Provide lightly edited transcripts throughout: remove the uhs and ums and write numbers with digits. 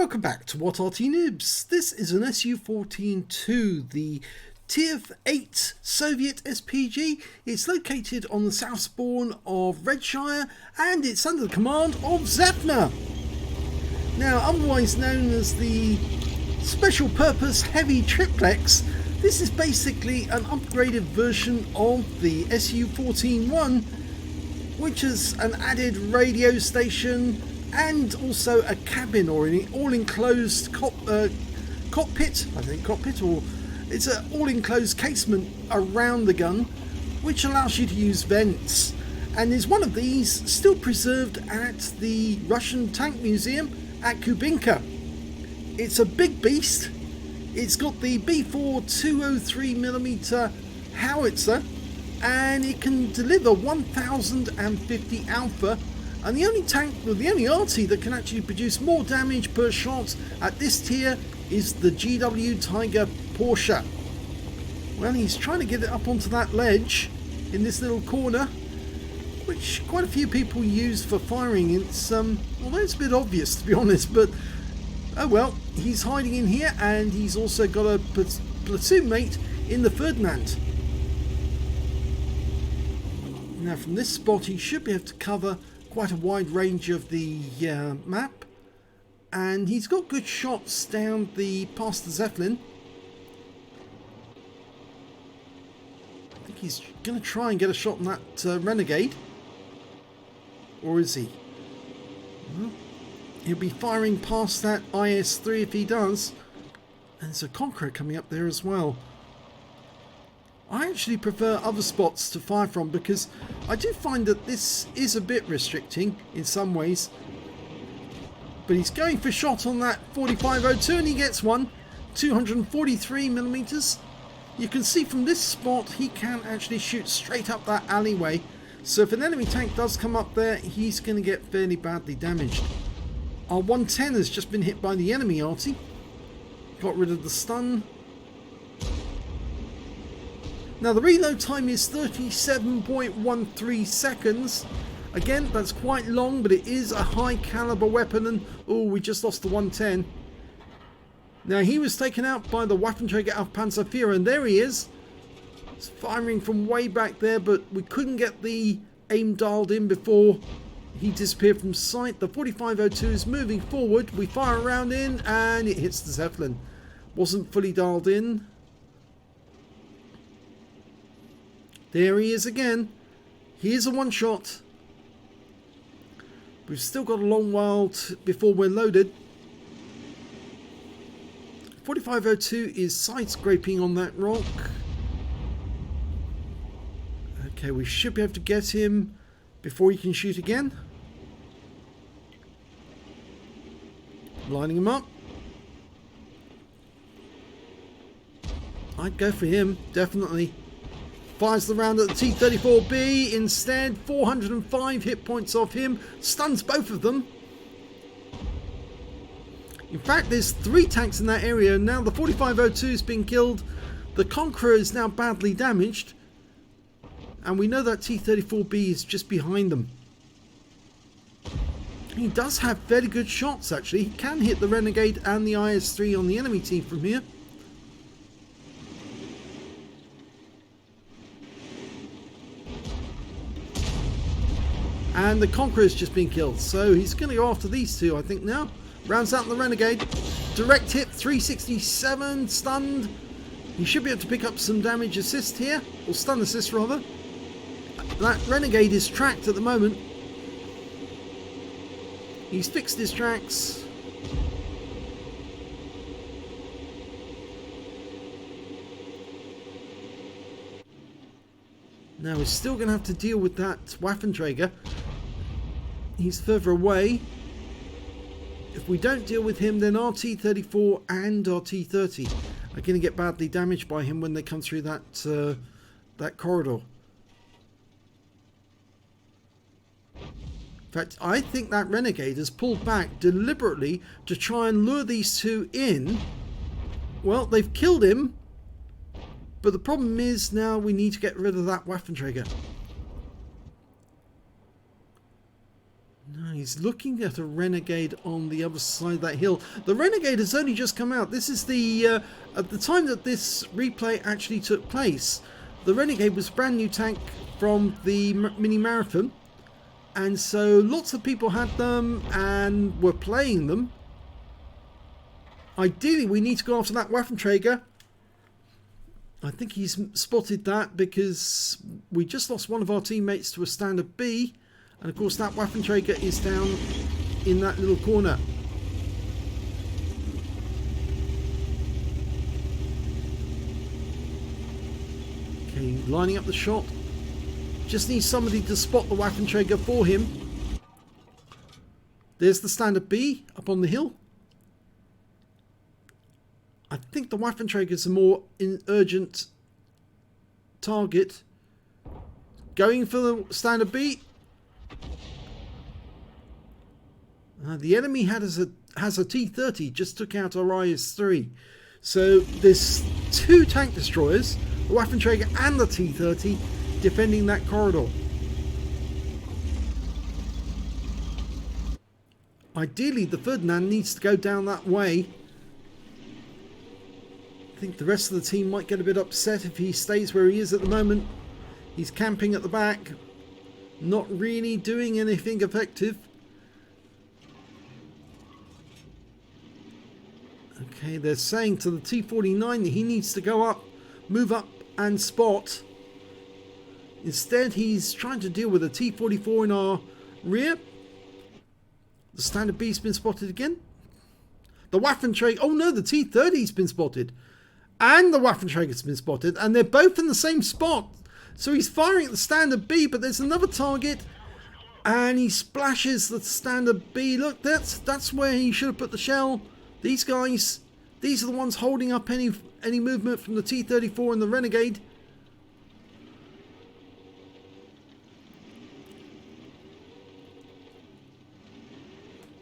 Welcome back to What Arty Noobs. This is an SU-14-2, the Tier 8 Soviet SPG. It's located on the south spawn of Redshire and it's under the command of Zefnar. Now, otherwise known as the Special Purpose Heavy Triplex, this is basically an upgraded version of the SU-14-1, which is an added radio station and also a cabin or an all-enclosed cockpit, or it's an all-enclosed casement around the gun, which allows you to use vents. And is one of these still preserved at the Russian Tank Museum at Kubinka. It's a big beast. It's got the B4 203mm howitzer, and it can deliver 1050 alpha. And the only tank, well, the only Arty that can actually produce more damage per shot at this tier is the GW Tiger Porsche. Well, he's trying to get it up onto that ledge in this little corner, which quite a few people use for firing. It's although it's a bit obvious, to be honest, but oh well, he's hiding in here, and he's also got a platoon mate in the Ferdinand. Now, from this spot, he should be able to cover quite a wide range of the map, and he's got good shots down past the Zeppelin. I think he's going to try and get a shot on that Renegade, or is he? Well, he'll be firing past that IS-3 if he does, and there's a Conqueror coming up there as well. I actually prefer other spots to fire from because I do find that this is a bit restricting in some ways. But he's going for a shot on that 4502 and he gets one. 243mm. You can see from this spot he can actually shoot straight up that alleyway. So if an enemy tank does come up there, he's going to get fairly badly damaged. Our 110 has just been hit by the enemy Arty. Got rid of the stun. Now the reload time is 37.13 seconds. Again, that's quite long, but it is a high caliber weapon, and oh, we just lost the 110. Now he was taken out by the Waffenträger auf Panzerführer, and there he is. He's firing from way back there, but we couldn't get the aim dialed in before he disappeared from sight. The 4502 is moving forward. We fire around in, and it hits the Zeppelin. Wasn't fully dialed in. There he is again. Here's a one shot. We've still got a long while before we're loaded. 4502 is side scraping on that rock. Okay, we should be able to get him before he can shoot again. Lining him up. I'd go for him, definitely. Fires the round at the T-34B instead. 405 hit points off him. Stuns both of them. In fact, there's 3 tanks in that area. Now the 4502 has been killed. The Conqueror is now badly damaged. And we know that T-34B is just behind them. He does have fairly good shots, actually. He can hit the Renegade and the IS-3 on the enemy team from here. And the Conqueror has just been killed, so he's going to go after these two, I think, now. Rounds out the Renegade. Direct hit, 367, stunned. He should be able to pick up some damage assist here, or stun assist rather. That Renegade is tracked at the moment. He's fixed his tracks. Now we're still going to have to deal with that Waffenträger. He's further away. If we don't deal with him, then our T-34 and our T-30 are going to get badly damaged by him when they come through that that corridor. In fact, I think that Renegade has pulled back deliberately to try and lure these two in. Well, they've killed him. But the problem is now we need to get rid of that Waffenträger. No, he's looking at a Renegade on the other side of that hill. The Renegade has only just come out. This is the at the time that this replay actually took place, the Renegade was a brand new tank from the mini marathon, and so lots of people had them and were playing them. Ideally, we need to go after that Waffenträger. I think he's spotted that because we just lost one of our teammates to a standard B. And of course that Waffenträger is down in that little corner. Okay, lining up the shot. Just needs somebody to spot the Waffenträger for him. There's the standard B up on the hill. I think the Waffenträger is a more urgent target. Going for the standard B. The enemy has a T-30, just took out our IS-3. So there's two tank destroyers, the Waffenträger and the T-30, defending that corridor. Ideally, the Ferdinand needs to go down that way. I think the rest of the team might get a bit upset if he stays where he is at the moment. He's camping at the back, not really doing anything effective. Okay, they're saying to the T-49 that he needs to go up, move up and spot. Instead, he's trying to deal with a T-44 in our rear. The standard B's been spotted again. The Waffenträger, oh no, the T-30's been spotted. And the Waffenträger's been spotted, and they're both in the same spot. So he's firing at the standard B, but there's another target. And he splashes the standard B. Look, that's where he should have put the shell. These guys, these are the ones holding up any movement from the T-34 and the Renegade.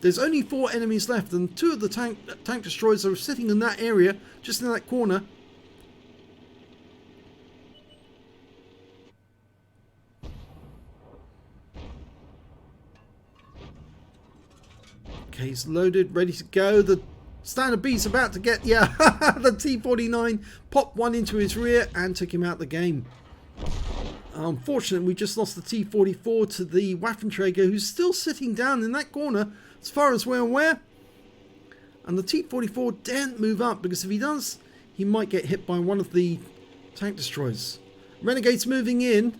There's only 4 enemies left, and 2 of the tank destroyers are sitting in that area, just in that corner. Okay, he's loaded, ready to go. The standard B's about to get, the T-49 popped one into his rear and took him out the game. Unfortunately, we just lost the T-44 to the Waffenträger, who's still sitting down in that corner, as far as we're aware. And the T-44 daren't move up, because if he does, he might get hit by one of the tank destroyers. Renegade's moving in.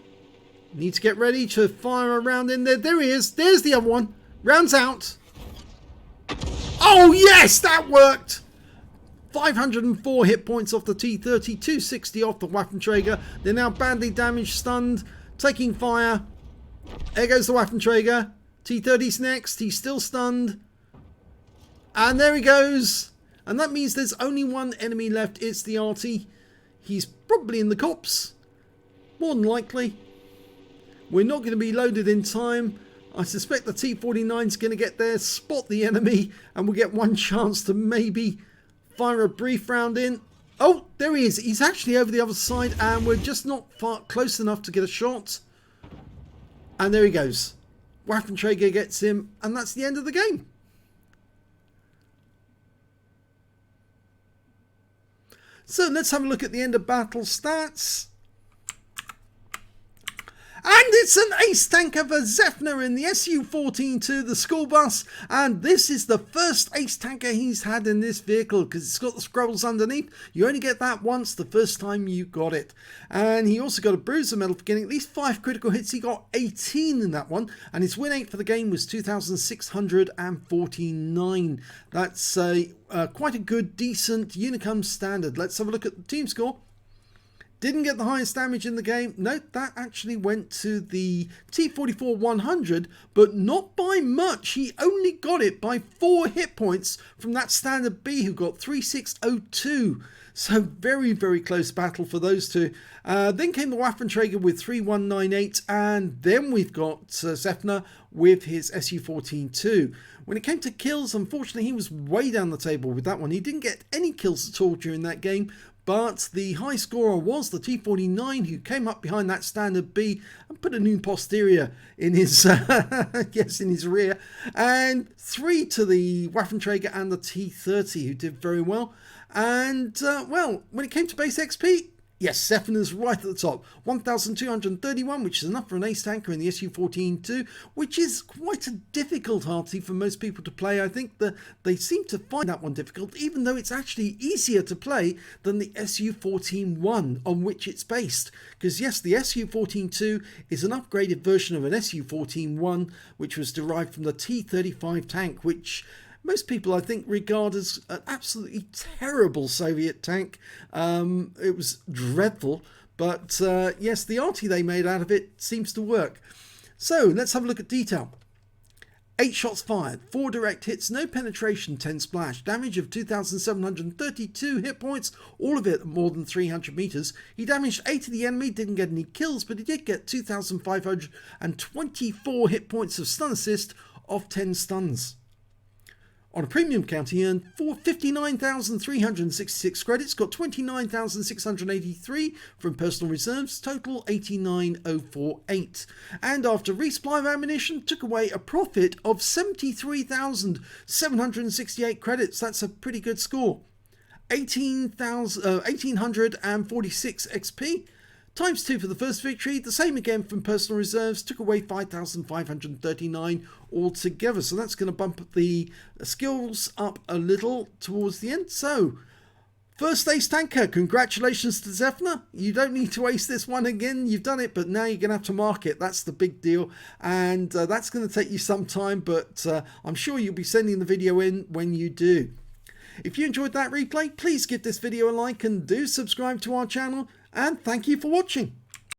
Need to get ready to fire a round in there. There he is. There's the other one. Rounds out. Oh yes, that worked. 504 hit points off the T-30, 260 off the Waffenträger. They're now badly damaged, stunned, taking fire. There goes the Waffenträger. T-30's next. He's still stunned. And there he goes. And that means there's only one enemy left. It's the Arty. He's probably in the copse. More than likely. We're not going to be loaded in time. I suspect the T-49 is going to get there, spot the enemy, and we'll get one chance to maybe fire a brief round in. Oh, there he is. He's actually over the other side, and we're just not far close enough to get a shot. And there he goes. Waffenträger gets him, and that's the end of the game. So let's have a look at the end of battle stats. And it's an ace tanker for Zefnar in the SU-14-2, the school bus. And this is the first ace tanker he's had in this vehicle, because it's got the scrolls underneath. You only get that once the first time you got it. And he also got a bruiser medal for getting at least 5 critical hits. He got 18 in that one. And his win rate for the game was 2,649. That's quite a good, decent Unicum standard. Let's have a look at the team score. Didn't get the highest damage in the game. Note that actually went to the T-44-100, but not by much. He only got it by 4 hit points from that standard B, who got 3602. So very, very close battle for those two. Then came the Waffenträger with 3198, and then we've got Zefnar with his SU-14-2. When it came to kills, unfortunately, he was way down the table with that one. He didn't get any kills at all during that game, but the high scorer was the T49, who came up behind that standard B and put a new posterior in his yes, in his rear, and 3 to the Waffenträger and the T30, who did very well. And well, when it came to base XP, yes, Zefnar's right at the top, 1,231, which is enough for an ace tanker in the SU-14-2, which is quite a difficult Arty for most people to play. I think that they seem to find that one difficult, even though it's actually easier to play than the SU-14-1 on which it's based. Because yes, the SU-14-2 is an upgraded version of an SU-14-1, which was derived from the T-35 tank, which most people, I think, regard as an absolutely terrible Soviet tank. It was dreadful, but yes, the Arty they made out of it seems to work. So let's have a look at detail. 8 shots fired, 4 direct hits, no penetration, 10 splash, damage of 2,732 hit points, all of it at more than 300 meters. He damaged 8 of the enemy, didn't get any kills, but he did get 2,524 hit points of stun assist off 10 stuns. On a premium count, he earned 59,366 credits, got 29,683 from personal reserves, total 89,048. And after resupply of ammunition, took away a profit of 73,768 credits. That's a pretty good score. 1,846 XP. Times 2 for the first victory, the same again from personal reserves, took away 5,539 altogether. So that's going to bump the skills up a little towards the end. So, first ace tanker, congratulations to Zefnar. You don't need to ace this one again, you've done it, but now you're going to have to mark it. That's the big deal, and that's going to take you some time, but I'm sure you'll be sending the video in when you do. If you enjoyed that replay, please give this video a like and do subscribe to our channel. And thank you for watching.